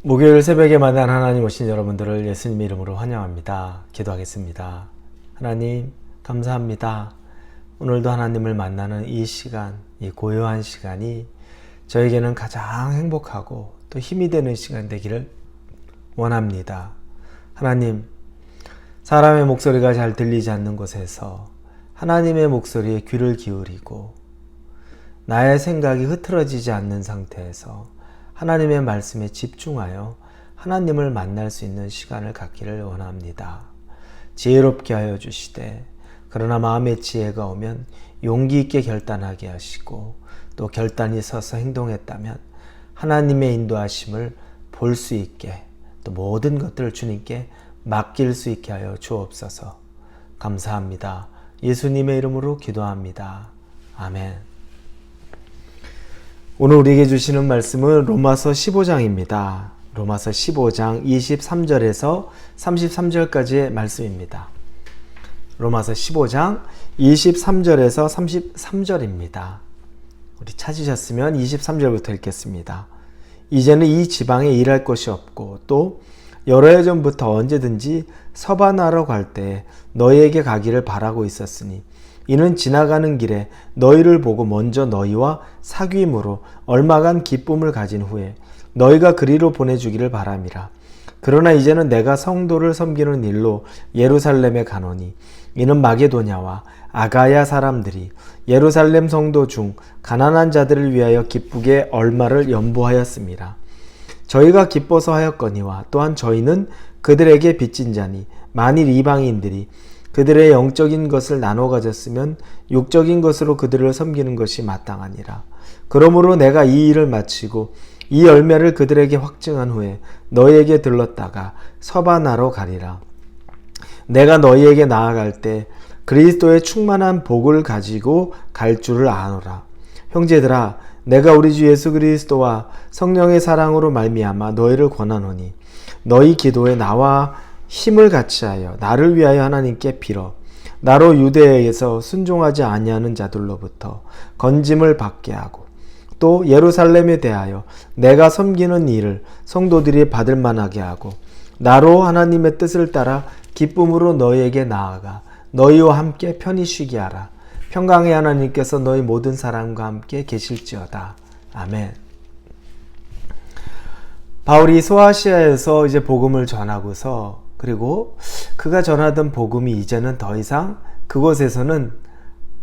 목요일 새벽에 만난 하나님 오신 여러분들을 예수님의 이름으로 환영합니다. 기도하겠습니다. 하나님 감사합니다. 오늘도 하나님을 만나는 이 시간, 이 고요한 시간이 저에게는 가장 행복하고 또 힘이 되는 시간 되기를 원합니다. 하나님, 사람의 목소리가 잘 들리지 않는 곳에서 하나님의 목소리에 귀를 기울이고 나의 생각이 흐트러지지 않는 상태에서 하나님의 말씀에 집중하여 하나님을 만날 수 있는 시간을 갖기를 원합니다. 지혜롭게 하여 주시되 그러나 마음의 지혜가 오면 용기 있게 결단하게 하시고 또 결단이 서서 행동했다면 하나님의 인도하심을 볼 수 있게 또 모든 것들을 주님께 맡길 수 있게 하여 주옵소서. 감사합니다. 예수님의 이름으로 기도합니다. 아멘. 오늘 우리에게 주시는 말씀은 로마서 15장입니다. 로마서 15장 23절에서 33절까지의 말씀입니다. 로마서 15장 23절에서 33절입니다. 우리 찾으셨으면 23절부터 읽겠습니다. 이제는 이 지방에 일할 것이 없고 또 여러 해 전부터 언제든지 서반하러 갈 때 너희에게 가기를 바라고 있었으니 이는 지나가는 길에 너희를 보고 먼저 너희와 사귐으로 얼마간 기쁨을 가진 후에 너희가 그리로 보내주기를 바람이라. 그러나 이제는 내가 성도를 섬기는 일로 예루살렘에 가노니 이는 마게도냐와 아가야 사람들이 예루살렘 성도 중 가난한 자들을 위하여 기쁘게 얼마를 연보하였습니다. 저희가 기뻐서 하였거니와 또한 저희는 그들에게 빚진 자니 만일 이방인들이 그들의 영적인 것을 나눠 가졌으면 육적인 것으로 그들을 섬기는 것이 마땅하니라. 그러므로 내가 이 일을 마치고 이 열매를 그들에게 확증한 후에 너희에게 들렀다가 서반하러 가리라. 내가 너희에게 나아갈 때 그리스도의 충만한 복을 가지고 갈 줄을 아노라. 형제들아, 내가 우리 주 예수 그리스도와 성령의 사랑으로 말미암아 너희를 권하노니 너희 기도에 나와 힘을 같이하여 나를 위하여 하나님께 빌어 나로 유대에서 순종하지 아니하는 자들로부터 건짐을 받게 하고 또 예루살렘에 대하여 내가 섬기는 일을 성도들이 받을 만하게 하고 나로 하나님의 뜻을 따라 기쁨으로 너희에게 나아가 너희와 함께 편히 쉬게 하라. 평강의 하나님께서 너희 모든 사람과 함께 계실지어다. 아멘. 바울이 소아시아에서 이제 복음을 전하고서 그리고 그가 전하던 복음이 이제는 더 이상 그곳에서는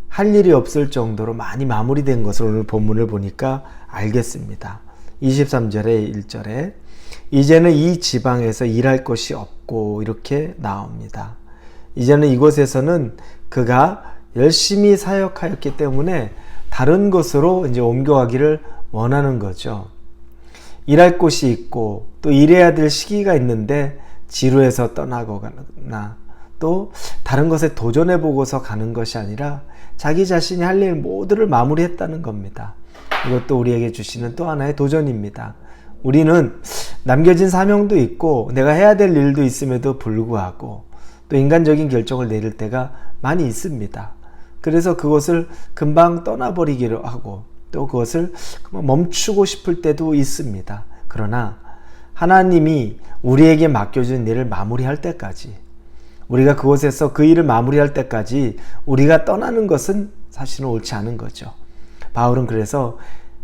할 일이 없을 정도로 많이 마무리된 것을 오늘 본문을 보니까 알겠습니다. 23절에 1절에 이제는 이 지방에서 일할 것이 없고 이렇게 나옵니다. 이제는 이곳에서는 그가 열심히 사역하였기 때문에 다른 곳으로 이제 옮겨가기를 원하는 거죠. 일할 곳이 있고 또 일해야 될 시기가 있는데 지루해서 떠나거나 또 다른 것에 도전해 보고서 가는 것이 아니라 자기 자신이 할 일 모두를 마무리했다는 겁니다. 이것도 우리에게 주시는 또 하나의 도전입니다. 우리는 남겨진 사명도 있고 내가 해야 될 일도 있음에도 불구하고 또 인간적인 결정을 내릴 때가 많이 있습니다. 그래서 그것을 금방 떠나버리기로 하고 또 그것을 멈추고 싶을 때도 있습니다. 그러나 하나님이 우리에게 맡겨준 일을 마무리할 때까지 우리가 그곳에서 그 일을 마무리할 때까지 우리가 떠나는 것은 사실은 옳지 않은 거죠. 바울은 그래서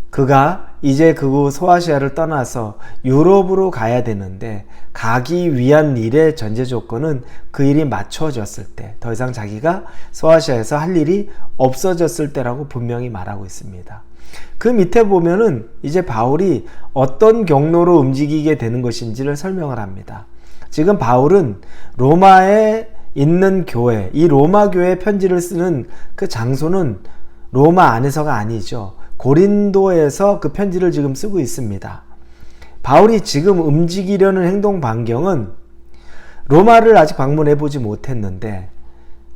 그가 이제 그곳 소아시아를 떠나서 유럽으로 가야 되는데 가기 위한 일의 전제 조건은 그 일이 맞춰졌을 때, 더 이상 자기가 소아시아에서 할 일이 없어졌을 때라고 분명히 말하고 있습니다. 그 밑에 보면은 이제 바울이 어떤 경로로 움직이게 되는 것인지를 설명을 합니다. 지금 바울은 로마에 있는 교회, 이 로마 교회 편지를 쓰는 그 장소는 로마 안에서가 아니죠. 고린도에서 그 편지를 지금 쓰고 있습니다. 바울이 지금 움직이려는 행동 반경은 로마를 아직 방문해 보지 못했는데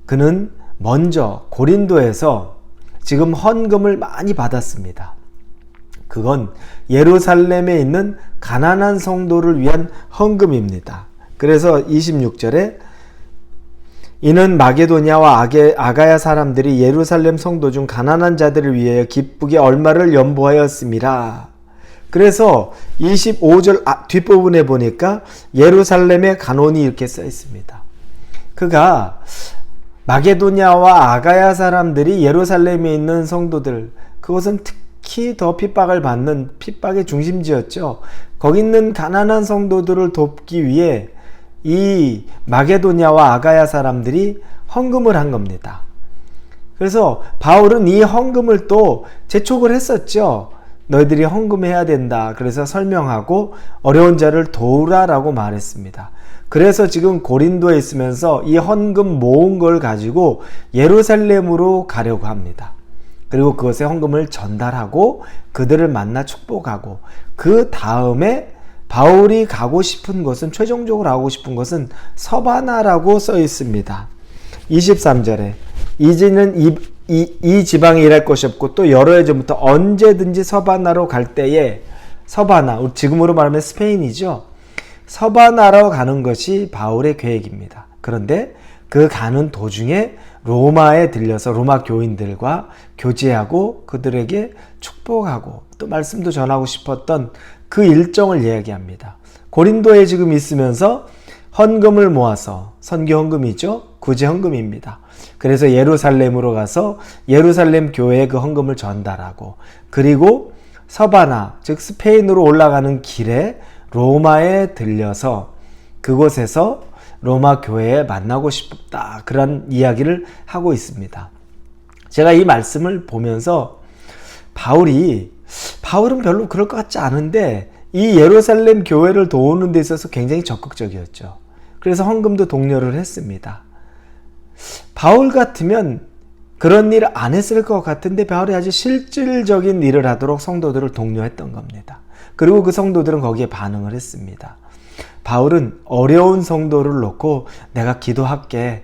그는 먼저 고린도에서 지금 헌금을 많이 받았습니다. 그건 예루살렘에 있는 가난한 성도를 위한 헌금입니다. 그래서 26절에 이는 마게도냐와 아가야 사람들이 예루살렘 성도 중 가난한 자들을 위하여 기쁘게 얼마를 연보하였음이라. 그래서 25절 뒷부분에 보니까 예루살렘의 간원이 이렇게 써 있습니다. 그가 마게도냐와 아가야 사람들이 예루살렘에 있는 성도들, 그것은 특히 더 핍박을 받는 핍박의 중심지였죠. 거기 있는 가난한 성도들을 돕기 위해 이 마게도냐와 아가야 사람들이 헌금을 한 겁니다. 그래서 바울은 이 헌금을 또 재촉을 했었죠. 너희들이 헌금해야 된다. 그래서 설명하고 어려운 자를 도우라라고 말했습니다. 그래서 지금 고린도에 있으면서 이 헌금 모은 걸 가지고 예루살렘으로 가려고 합니다. 그리고 그것에 헌금을 전달하고 그들을 만나 축복하고, 그 다음에 바울이 가고 싶은 것은, 최종적으로 가고 싶은 것은 서바나라고 써 있습니다. 23절에 이제는 이 지방에 일할 것이 없고 또 여러 해 전부터 언제든지 서바나로 갈 때에, 서바나, 지금으로 말하면 스페인이죠. 서바나로 가는 것이 바울의 계획입니다. 그런데 그 가는 도중에 로마에 들려서 로마 교인들과 교제하고 그들에게 축복하고 또 말씀도 전하고 싶었던 그 일정을 이야기합니다. 고린도에 지금 있으면서 헌금을 모아서, 선교 헌금이죠. 구제 헌금입니다. 그래서 예루살렘으로 가서 예루살렘 교회에 그 헌금을 전달하고, 그리고 서바나, 즉 스페인으로 올라가는 길에 로마에 들려서 그곳에서 로마 교회에 만나고 싶다, 그런 이야기를 하고 있습니다. 제가 이 말씀을 보면서 바울은 별로 그럴 것 같지 않은데 이 예루살렘 교회를 도우는 데 있어서 굉장히 적극적이었죠. 그래서 헌금도 독려를 했습니다. 바울 같으면 그런 일을 안 했을 것 같은데 바울이 아주 실질적인 일을 하도록 성도들을 독려했던 겁니다. 그리고 그 성도들은 거기에 반응을 했습니다. 바울은 어려운 성도를 놓고 내가 기도할게,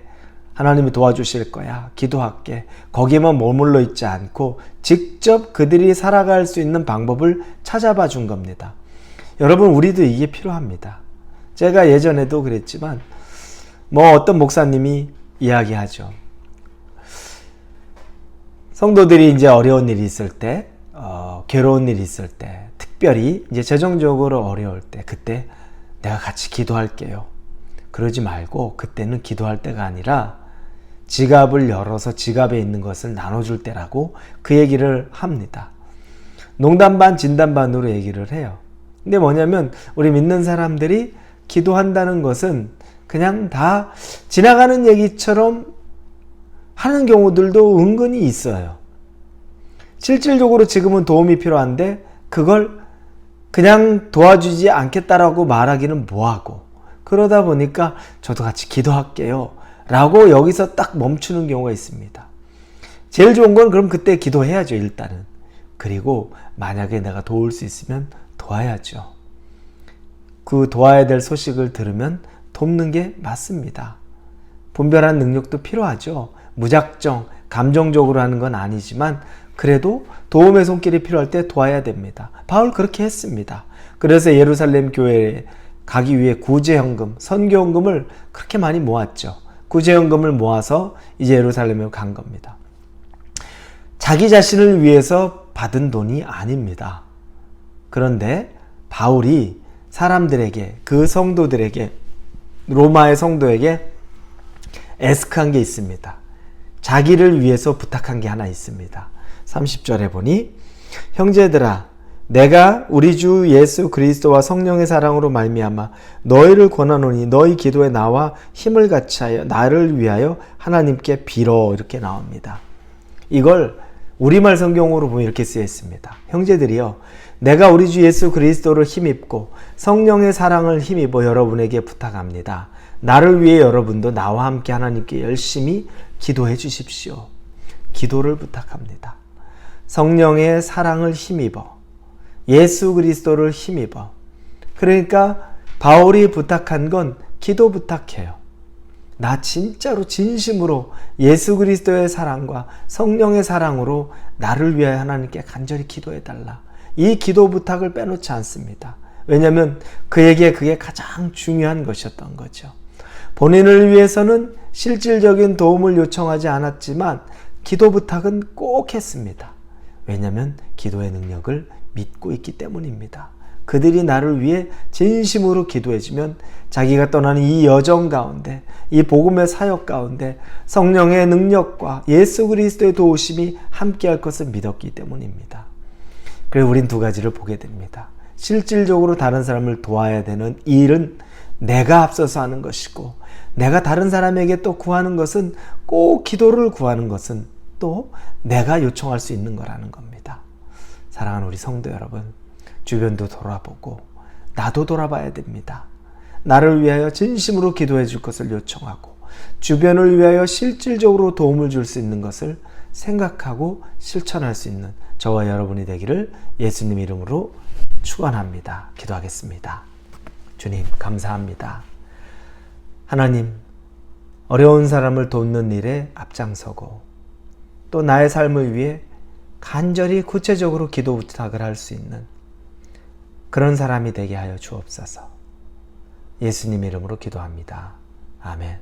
하나님이 도와주실 거야, 기도할게, 거기에만 머물러 있지 않고 직접 그들이 살아갈 수 있는 방법을 찾아봐 준 겁니다. 여러분, 우리도 이게 필요합니다. 제가 예전에도 그랬지만 어떤 목사님이 이야기하죠. 성도들이 이제 어려운 일이 있을 때, 괴로운 일이 있을 때, 특별히 이제 재정적으로 어려울 때, 그때 내가 같이 기도할게요. 그러지 말고 그때는 기도할 때가 아니라 지갑을 열어서 지갑에 있는 것을 나눠줄 때라고 그 얘기를 합니다. 농담 반 진담 반으로 얘기를 해요. 근데 뭐냐면 우리 믿는 사람들이 기도한다는 것은 그냥 다 지나가는 얘기처럼 하는 경우들도 은근히 있어요. 실질적으로 지금은 도움이 필요한데 그걸 그냥 도와주지 않겠다라고 말하기는 뭐하고, 그러다 보니까 저도 같이 기도할게요 라고 여기서 딱 멈추는 경우가 있습니다. 제일 좋은 건 그럼 그때 기도해야죠, 일단은. 그리고 만약에 내가 도울 수 있으면 도와야죠. 그 도와야 될 소식을 들으면 돕는 게 맞습니다. 분별한 능력도 필요하죠. 무작정 감정적으로 하는 건 아니지만 그래도 도움의 손길이 필요할 때 도와야 됩니다. 바울 그렇게 했습니다. 그래서 예루살렘 교회에 가기 위해 구제헌금, 선교헌금을 그렇게 많이 모았죠. 구제헌금을 모아서 이제 예루살렘에 간 겁니다. 자기 자신을 위해서 받은 돈이 아닙니다. 그런데 바울이 사람들에게, 그 성도들에게, 로마의 성도에게 애스크한 게 있습니다. 자기를 위해서 부탁한 게 하나 있습니다. 30절에 보니, 형제들아, 내가 우리 주 예수 그리스도와 성령의 사랑으로 말미암아 너희를 권하노니 너희 기도에 나와 힘을 같이 하여 나를 위하여 하나님께 빌어, 이렇게 나옵니다. 이걸 우리말 성경으로 보면 이렇게 쓰여 있습니다. 형제들이여, 내가 우리 주 예수 그리스도를 힘입고 성령의 사랑을 힘입어 여러분에게 부탁합니다. 나를 위해 여러분도 나와 함께 하나님께 열심히 기도해 주십시오. 기도를 부탁합니다. 성령의 사랑을 힘입어, 예수 그리스도를 힘입어. 그러니까 바울이 부탁한 건 기도 부탁해요. 나 진짜로 진심으로 예수 그리스도의 사랑과 성령의 사랑으로 나를 위하여 하나님께 간절히 기도해 달라. 이 기도 부탁을 빼놓지 않습니다. 왜냐하면 그에게 그게 가장 중요한 것이었던 거죠. 본인을 위해서는 실질적인 도움을 요청하지 않았지만 기도 부탁은 꼭 했습니다. 왜냐하면 기도의 능력을 믿고 있기 때문입니다. 그들이 나를 위해 진심으로 기도해주면 자기가 떠나는 이 여정 가운데, 이 복음의 사역 가운데 성령의 능력과 예수 그리스도의 도우심이 함께할 것을 믿었기 때문입니다. 그래서 우린 두 가지를 보게 됩니다. 실질적으로 다른 사람을 도와야 되는 일은 내가 앞서서 하는 것이고, 내가 다른 사람에게 또 구하는 것은, 꼭 기도를 구하는 것은 또 내가 요청할 수 있는 거라는 겁니다. 사랑하는 우리 성도 여러분, 주변도 돌아보고 나도 돌아봐야 됩니다. 나를 위하여 진심으로 기도해 줄 것을 요청하고, 주변을 위하여 실질적으로 도움을 줄 수 있는 것을 생각하고 실천할 수 있는 저와 여러분이 되기를 예수님 이름으로 축원합니다. 기도하겠습니다. 주님, 감사합니다. 하나님, 어려운 사람을 돕는 일에 앞장서고 또 나의 삶을 위해 간절히 구체적으로 기도 부탁을 할 수 있는 그런 사람이 되게 하여 주옵소서. 예수님 이름으로 기도합니다. 아멘.